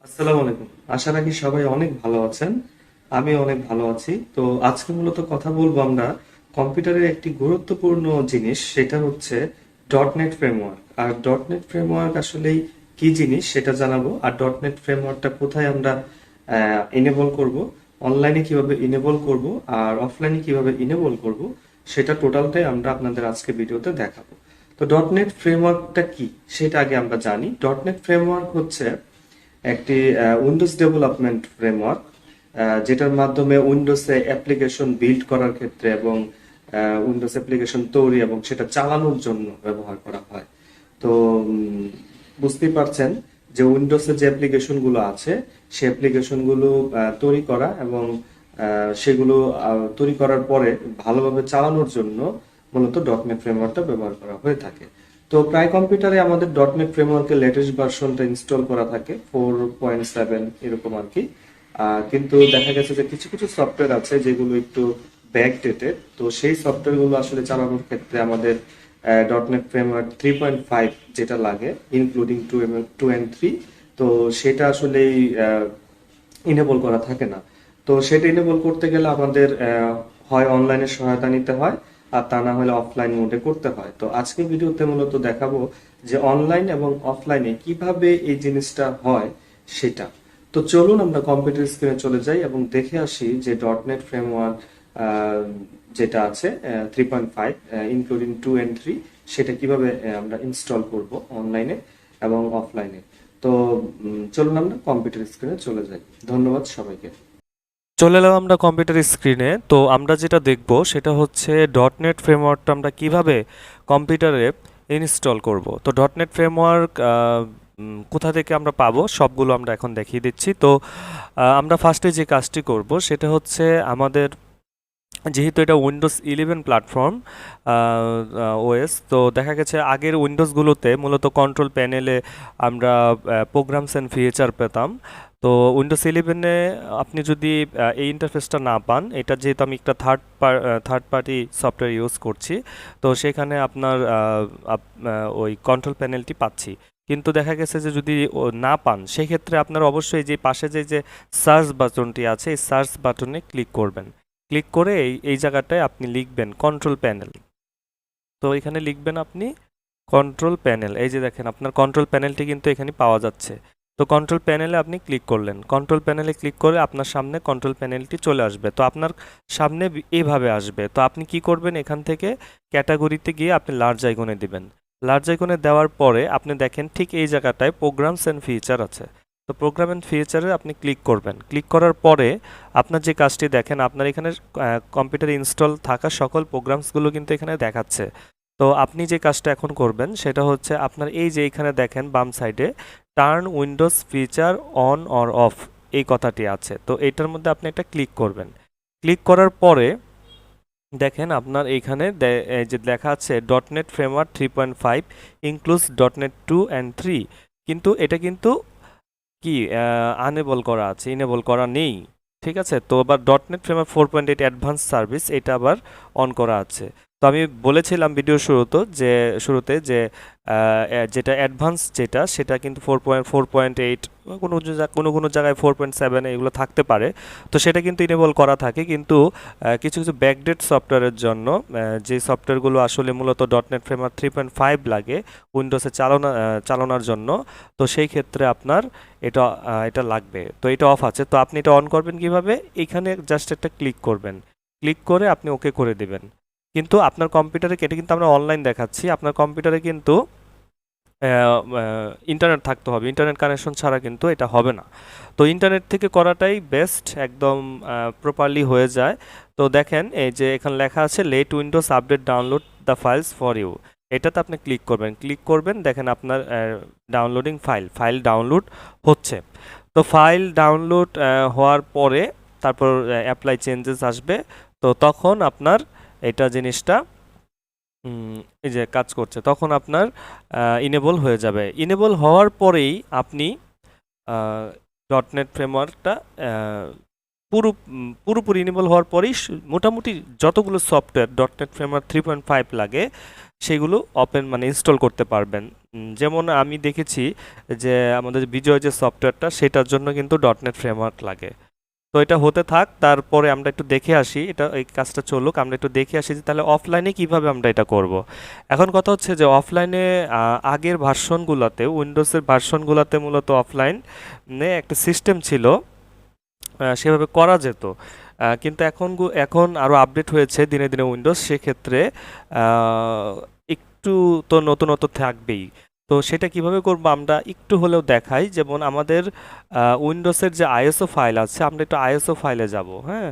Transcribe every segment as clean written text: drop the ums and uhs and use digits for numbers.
আসসালামু আলাইকুম। আশা রাখি সবাই অনেক ভালো আছেন। আমি অনেক ভালো আছি। তো আজকে মূলত কথা বলবো আমরা কম্পিউটারের একটি গুরুত্বপূর্ণ জিনিস, সেটা হচ্ছে ডট নেট ফ্রেমওয়ার্ক। আর ডট নেট ফ্রেমওয়ার্ক আসলেই কি জিনিস সেটা জানাবো। আর ডট নেট ফ্রেমওয়ার্কটা কোথায় আমরা এনেবল করব, অনলাইনে কিভাবে ইনেবল করব, আর অফলাইনে কিভাবে ইনেবল করব, সেটা টোটালটাই আমরা আপনাদের আজকে ভিডিওতে দেখাবো। তো ডট নেট ফ্রেমওয়ার্কটা কি সেটা আগে আমরা জানি। ডট নেট ফ্রেমওয়ার্ক হচ্ছে একটি উইন্ডোজ ডেভেলপমেন্ট ফ্রেমওয়ার্ক, যেটার মাধ্যমে উইন্ডোজে অ্যাপ্লিকেশন বিল্ড করার ক্ষেত্রে এবং উইন্ডোজ অ্যাপ্লিকেশন তৈরি এবং সেটা চালানোর জন্য ব্যবহার করা হয়। তো বুঝতেই পারছেন যে উইন্ডোজে যে অ্যাপ্লিকেশন গুলো আছে সেই অ্যাপ্লিকেশন গুলো তৈরি করা এবং সেগুলো তৈরি করার পরে ভালোভাবে চালানোর জন্য মূলত ডটনেট ফ্রেমওয়ার্কটা ব্যবহার করা হয়ে থাকে। তো প্রায় কম্পিউটারে আমাদের ডটনেট ফ্রেমওয়ার্কের লেটেস্ট ভার্সনটা ইনস্টল করা থাকে 4.7 এরকম আর কি। কিন্তু দেখা গেছে যে কিছু কিছু সফটওয়্যার আছে যেগুলো একটু ব্যাকডেটেড, তো সেই সফটওয়্যারগুলো আসলে চালানোর ক্ষেত্রে আমাদের ডটনেট ফ্রেমওয়ার্ক 3.5 যেটা লাগে, ইনক্লুডিং 2 and 3। তো সেটা আসলেই ইনেবল করা থাকে না। তো সেটা ইনেবল করতে গেলে আমাদের হয় অনলাইনে সহায়তা নিতে হয়, আর তা না হলে অফলাইন মোডে করতে হয়। তো আজকে ভিডিওতে মূলত দেখাবো যে অনলাইন এবং অফলাইনে কিভাবে এই জিনিসটা হয় সেটা। তো চলুন আমরা কম্পিউটার স্ক্রিনে চলে যাই এবং দেখে আসি যে ডট নেট ফ্রেমওয়ার্ক যেটা আছে 3.5 ইনক্লুডিং 2 and 3, সেটা কিভাবে আমরা ইনস্টল করব অনলাইনে এবং অফলাইনে। তো চলুন আমরা কম্পিউটার স্ক্রিনে চলে যাই। ধন্যবাদ সবাইকে। চলে এলাম আমরা কম্পিউটার স্ক্রিনে। তো আমরা যেটা দেখব সেটা হচ্ছে ডট নেট ফ্রেমওয়ার্কটা আমরা কিভাবে কম্পিউটারে ইনস্টল করব। তো ডট নেট ফ্রেমওয়ার্ক কোথা থেকে আমরা পাবো সবগুলো আমরা এখন দেখিয়ে দিচ্ছি। তো আমরা ফার্স্টে যে কাজটি করব সেটা হচ্ছে আমাদের, যেহেতু এটা উইন্ডোজ 11 প্ল্যাটফর্ম ওএস, তো দেখা গেছে আগের উইন্ডোজগুলোতে মূলত কন্ট্রোল প্যানেলে আমরা প্রোগ্রামস অ্যান্ড ফিচার পেতাম। তো উইন্ডোজ 11-এ আপনি যদি এই ইন্টারফেসটা না পান, এটা যেহেতু আমি একটা থার্ড পার্টি সফটওয়্যার ইউজ করছি, তো সেখানে আপনার ওই কন্ট্রোল প্যানেলটি পাচ্ছি। কিন্তু দেখা গেছে যে যদি না পান, সেক্ষেত্রে আপনার অবশ্যই যে পাশে যে সার্চ বাটনটি আছে এই সার্চ বাটনে ক্লিক করবেন। ক্লিক করে এই জায়গাটায় আপনি লিখবেন কন্ট্রোল প্যানেল। তো এখানে লিখবেন আপনি কন্ট্রোল প্যানেল। এই যে দেখেন আপনার কন্ট্রোল প্যানেলটি কিন্তু এখানে পাওয়া যাচ্ছে। তো কন্ট্রোল প্যানেলে আপনি ক্লিক করলেন, কন্ট্রোল প্যানেলে ক্লিক করে আপনার সামনে কন্ট্রোল প্যানেলটি চলে আসবে। তো আপনার সামনে এইভাবে আসবে। তো আপনি কি করবেন, এখান থেকে ক্যাটাগরিতে গিয়ে আপনি লার্জ আইকনে দিবেন। লার্জ আইকনে দেওয়ার পরে আপনি দেখেন ঠিক এই জায়গাটায় প্রোগ্রামস অ্যান্ড ফিচার আছে। তো প্রোগ্রাম অ্যান্ড ফিচারে আপনি ক্লিক করবেন। ক্লিক করার পরে আপনার যে কাজটি দেখেন, আপনার এখানে কম্পিউটারে ইনস্টল থাকা সকল প্রোগ্রামসগুলো কিন্তু এখানে দেখাচ্ছে। তো আপনি যে কাজটা এখন করবেন সেটা হচ্ছে আপনার এই যে এখানে দেখেন বাম সাইডে turn Windows feature on or of এই কথাটি আছে। তো এটার মধ্যে আপনি একটা ক্লিক করবেন। ক্লিক করার পরে দেখেন আপনার এইখানে এই যে লেখা আছে dot net framework 3.5 includes dot net 2 and 3, কিন্তু এটা কিন্তু কি আনেবল করা আছে, ইনেবল করা নেই। ঠিক আছে, তো আবার dot net framework 4.8 advance service এটা আবার অন করা আছে। তো আমি বলেছিলাম ভিডিও শুরুতে যে যেটা অ্যাডভান্স যেটা সেটা কিন্তু 4.8, কোনো কোনো জায়গায় 4.7 এগুলো থাকতে পারে। তো সেটা কিন্তু ইনেবল করা থাকে, কিন্তু কিছু কিছু ব্যাকডেট সফটওয়্যারের জন্য যে সফটওয়্যারগুলো আসলে মূলত ডট নেট ফ্রেমওয়ার্ক 3.5 লাগে উইন্ডোজে চালানোর জন্য, তো সেই ক্ষেত্রে আপনার এটা লাগবে। তো এটা অফ আছে। তো আপনি এটা অন করবেন কিভাবে, এখানে জাস্ট একটা ক্লিক করবেন। ক্লিক করে আপনি ওকে করে দিবেন। কিন্তু আপনার কম্পিউটারে, এটা কিন্তু আমরা অনলাইন দেখাচ্ছি, আপনার কম্পিউটারে কিন্তু ইন্টারনেট থাকতে হবে। ইন্টারনেট কানেকশন ছাড়া কিন্তু এটা হবে না। তো ইন্টারনেট থেকে করাটাই বেস্ট, একদম প্রপারলি হয়ে যায়। তো দেখেন এই যে এখানে লেখা আছে let Windows update download the files for you, এটাতে আপনি ক্লিক করবেন। দেখেন আপনার ডাউনলোডিং ফাইল ডাউনলোড হচ্ছে। তো ফাইল ডাউনলোড হওয়ার পরে তারপর অ্যাপ্লাই চেঞ্জেস আসবে। তো তখন আপনার এটা জিনিসটা এই যে কাজ করছে, তখন আপনার ইনেবল হয়ে যাবে। ইনেবল হওয়ার পরেই আপনি ডট নেট ফ্রেমওয়ার্কটা পুরোপুরি ইনেবল হওয়ার পরেই মোটামুটি যতগুলো সফটওয়্যার ডট নেট ফ্রেমওয়ার্ক 3.5 লাগে সেগুলো ওপেন মানে ইনস্টল করতে পারবেন। যেমন আমি দেখেছি যে আমাদের বিজয় যে সফটওয়্যারটা সেটার জন্য কিন্তু ডটনেট ফ্রেমওয়ার্ক লাগে। তো এটা হতে থাক, তারপরে আমরা একটু দেখে আসি, এটা এই কাজটা চলুক, আমরা একটু দেখে আসি যে তাহলে অফলাইনে কিভাবে আমরা এটা করব। এখন কথা হচ্ছে যে অফলাইনে আগের ভার্সনগুলোতে, উইন্ডোজের ভার্সনগুলোতে মূলত অফলাইনে একটা সিস্টেম ছিল, সেভাবে করা যেত। কিন্তু এখন আরও আপডেট হয়েছে দিনে দিনে উইন্ডোজ, সেক্ষেত্রে আহ, একটু তো নতুনত্ব থাকবেই। তো সেটা কিভাবে করব আমরা একটু হলেও দেখাই। যেমন আমাদের উইন্ডোজের যে আইএসও ফাইল আছে, আমরা একটু আইএসও ফাইলে যাব। হ্যাঁ,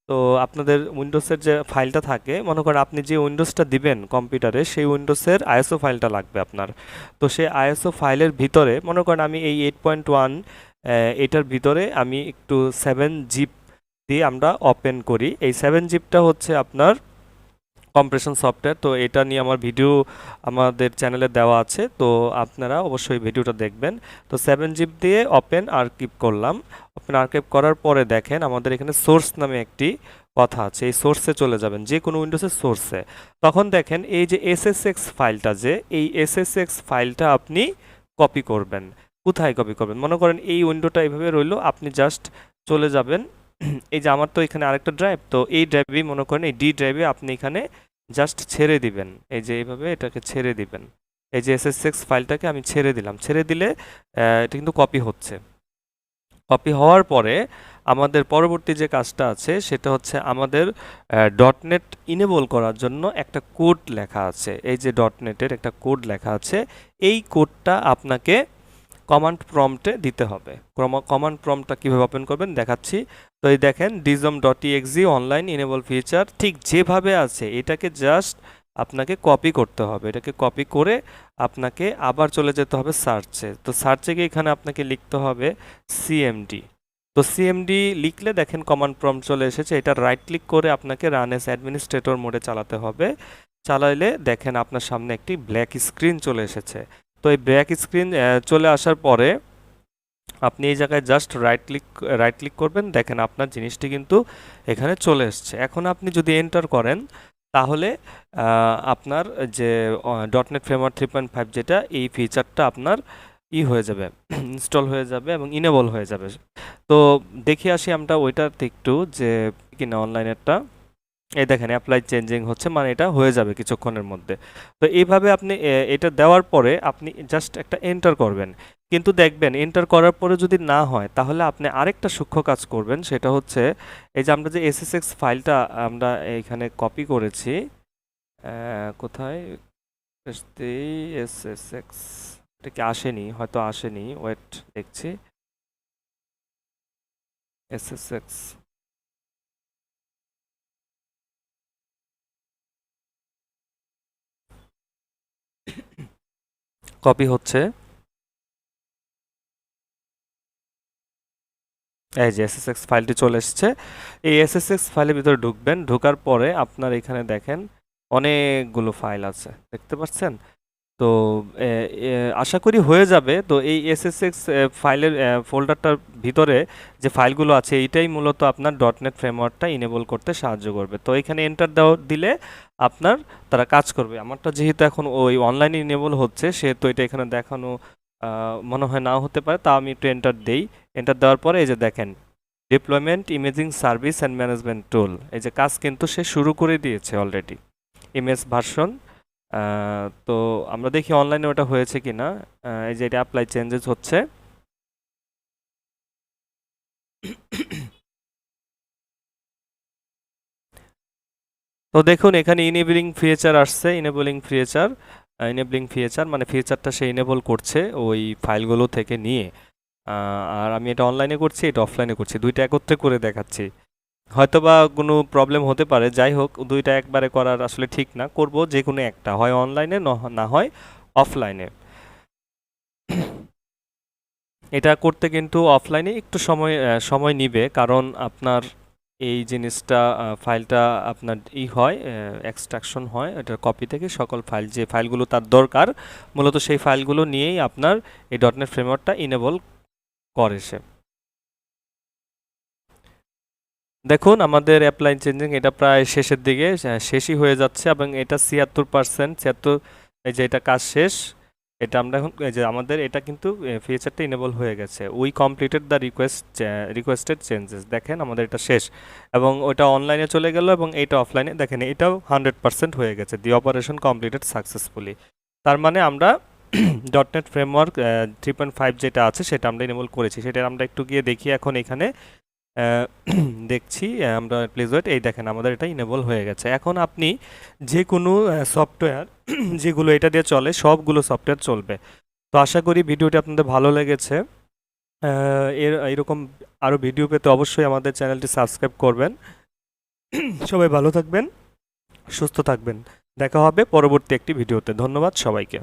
তো আপনাদের উইন্ডোজের যে ফাইলটা থাকে, মনে করেন আপনি যে উইন্ডোজটা দিবেন কম্পিউটারে সেই উইন্ডোজের আইএসও ফাইলটা লাগবে আপনার। তো সেই আইএসও ফাইলের ভিতরে মনে করেন আমি এই 8.1, এটার ভিতরে আমি একটু 7 জিপ দিয়ে আমরা ওপেন করি। এই 7 জিপটা হচ্ছে আপনার কম্প্রেশন সফটওয়্যার। তো এটা নিয়ে আমার ভিডিও আমাদের চ্যানেলে দেওয়া আছে, তো আপনারা অবশ্যই ভিডিওটা দেখবেন। তো 7 জিপ দিয়ে ওপেন আর্কাইভ করলাম। ওপেন আর্কাইভ করার পরে দেখেন আমাদের এখানে সোর্স নামে একটি কথা আছে, এই সোর্সে চলে যাবেন, যে কোনো উইন্ডোজের সোর্সে। তখন দেখেন এই যে এসএসএক্স ফাইলটা, যে এই এসএসএক্স ফাইলটা আপনি কপি করবেন। কোথায় কপি করবেন? মনে করেন এই উইন্ডোটা এইভাবে রইলো, আপনি জাস্ট চলে যাবেন। এই যে আমার তো এখানে আরেকটা ড্রাইভ, তো এই ড্রাইভেই মনে করেন এই ডি ড্রাইভে আপনি এখানে জাস্ট ছেড়ে দিবেন। এই যে এইভাবে এটাকে ছেড়ে দিবেন। এই যে এসএসএক্স ফাইলটাকে আমি ছেড়ে দিলাম, ছেড়ে দিলে এটা কিন্তু কপি হচ্ছে। কপি হওয়ার পরে আমাদের পরবর্তী যে কাজটা আছে সেটা হচ্ছে আমাদের ডটনেট ইনেবল করার জন্য একটা কোড লেখা আছে। এই যে ডটনেটের একটা কোড লেখা আছে, এই কোডটা আপনাকে কমান্ড প্রম্পটে দিতে হবে। কমান্ড প্রম্পটটা কীভাবে ওপেন করবেন দেখাচ্ছি। তো এই দেখেন dism.exe অনলাইন ইনেবল ফিচার ঠিক যেভাবে আছে এটাকে জাস্ট আপনাকে কপি করতে হবে। এটাকে কপি করে আপনাকে আবার চলে যেতে হবে সার্চে। তো সার্চে গিয়ে এখানে আপনাকে লিখতে হবে সিএমডি। তো সিএমডি লিখলে দেখেন কমান্ড প্রম্পট চলে এসেছে। এটা রাইট ক্লিক করে আপনাকে রান এস অ্যাডমিনিস্ট্রেটর মোডে চালাতে হবে। চালাইলে দেখেন আপনার সামনে একটি ব্ল্যাক স্ক্রিন চলে এসেছে। তো এই ব্ল্যাক স্ক্রিন চলে আসার পরে আপনি এই জায়গায় জাস্ট রাইট ক্লিক করবেন, দেখেন আপনার জিনিসটি কিন্তু এখানে চলে এসছে। এখন আপনি যদি এন্টার করেন তাহলে আপনার যে ডটনেট ফ্রেমওয়ার্ক 3.5 যেটা, এই ফিচারটা আপনার হয়ে যাবে, ইনস্টল হয়ে যাবে এবং ইনেবল হয়ে যাবে। তো দেখে আসি আমরা ওইটাতে একটু যে কিনা অনলাইনেরটা। এই দেখেন অ্যাপ্লাই চেঞ্জিং হচ্ছে, মানে এটা হয়ে যাবে কিছুক্ষণের মধ্যে। তো এইভাবে আপনি এটা দেওয়ার পরে আপনি জাস্ট একটা এন্টার করবেন। কিন্তু দেখবেন এন্টার করার পরে যদি না হয় তাহলে আপনি আরেকটা সূক্ষ্ম কাজ করবেন, সেটা হচ্ছে এই যে আমরা যে এসএসএক্স ফাইলটা আমরা এইখানে কপি করেছি, কোথায় এসএসএক্স, এটা কি আসেনি? হয়তো আসেনি, ওয়েট দেখছি। এসএসএক্স কপি হচ্ছে। এই যে এসএসএক্স ফাইলটি চলে এসেছে। এই এসএসএক্স ফাইলের ভিতরে ঢুকবেন, ঢোকার পরে আপনার এখানে দেখেন অনেকগুলো ফাইল আছে, দেখতে পাচ্ছেন? তো এ, এ, আশা করি হয়ে যাবে। তো এই এসএসএক্স ফাইলের ফোল্ডারটার ভিতরে যে ফাইলগুলো আছে এইটাই মূলত আপনার ডটনেট ফ্রেমওয়ার্কটা ইনেবল করতে সাহায্য করবে। তো এখানে এন্টার দেওয়া দিলে আপনার তারা কাজ করবে। আমারটা যেহেতু এখন ওই অনলাইনে ইনেবল হচ্ছে সেহেতু এটা এখানে দেখানো মনে হয় নাও হতে পারে, তা আমি একটু এন্টার দেই। এন্টার দেওয়ার পরে এই যে দেখেন deployment imaging service and management টুল, এই যে কাজ কিন্তু সে শুরু করে দিয়েছে অলরেডি। ইমেজ ভার্সন, তো আমরা দেখি অনলাইনে ওটা হয়েছে কিনা। এই যে এটা অ্যাপ্লাই চেঞ্জেস হচ্ছে। তো দেখুন এখানে ইনেবলিং ফিচার আসছে। ইনেবলিং ফিচার মানে ফিচারটা সে ইনেবল করছে ওই ফাইলগুলো থেকে নিয়ে। আর আমি এটা অনলাইনে করছি, এটা অফলাইনে করছি, দুইটা একত্রে করে দেখাচ্ছি। হয়তোবা কোনো প্রবলেম হতে পারে, যাই হোক দুইটা একবারে করার আসলে ঠিক না, করব যে কোনো একটা, হয় অনলাইনে না হয় অফলাইনে। এটা করতে কিন্তু অফলাইনে একটু সময় নিবে, কারণ আপনার এই জিনিসটা ফাইলটা আপনার হয় এক্সট্রাকশন হয় এটার কপি থেকে সকল ফাইল, যে ফাইলগুলো তার দরকার মূলত সেই ফাইলগুলো নিয়েই আপনার এই ডটনেট ফ্রেমওয়ার্কটা ইনেবল করে সে। দেখুন আমাদের অ্যাপ্লাই চেঞ্জিং এটা প্রায় শেষের দিকে শেষই হয়ে যাচ্ছে এবং এটা 76%, 76, এই যে এটা কাজ শেষ। এটা আমরা এখন এই যে আমাদের এটা কিন্তু ফিচারটা ইনেবল হয়ে গেছে। We completed the requested changes, দেখেন আমাদের এটা শেষ এবং ওটা অনলাইনে চলে গেল এবং এটা অফলাইনে দেখেন এটাও 100% হয়ে গেছে। দি অপারেশন কমপ্লিটেড সাকসেসফুলি। তার মানে আমরা ডট নেট ফ্রেমওয়ার্ক 3.5 যেটা আছে সেটা আমরা ইনেবল করেছি। সেটা আমরা একটু গিয়ে দেখি এখন এখানে আহ, দেখছি। আমরা প্লিজ ওয়েট, এই দেখেন আমাদের এটা ইনেবল হয়ে গেছে। এখন আপনি যে কোনো সফটওয়্যার যেগুলো এটা দিয়ে চলে সবগুলো সফটওয়্যার চলবে। তো আশা করি ভিডিওটি আপনাদের ভালো লেগেছে। এরকম আরও ভিডিও পেতে অবশ্যই আমাদের চ্যানেলটি সাবস্ক্রাইব করবেন। সবাই ভালো থাকবেন, সুস্থ থাকবেন। দেখা হবে পরবর্তী একটি ভিডিওতে। ধন্যবাদ সবাইকে।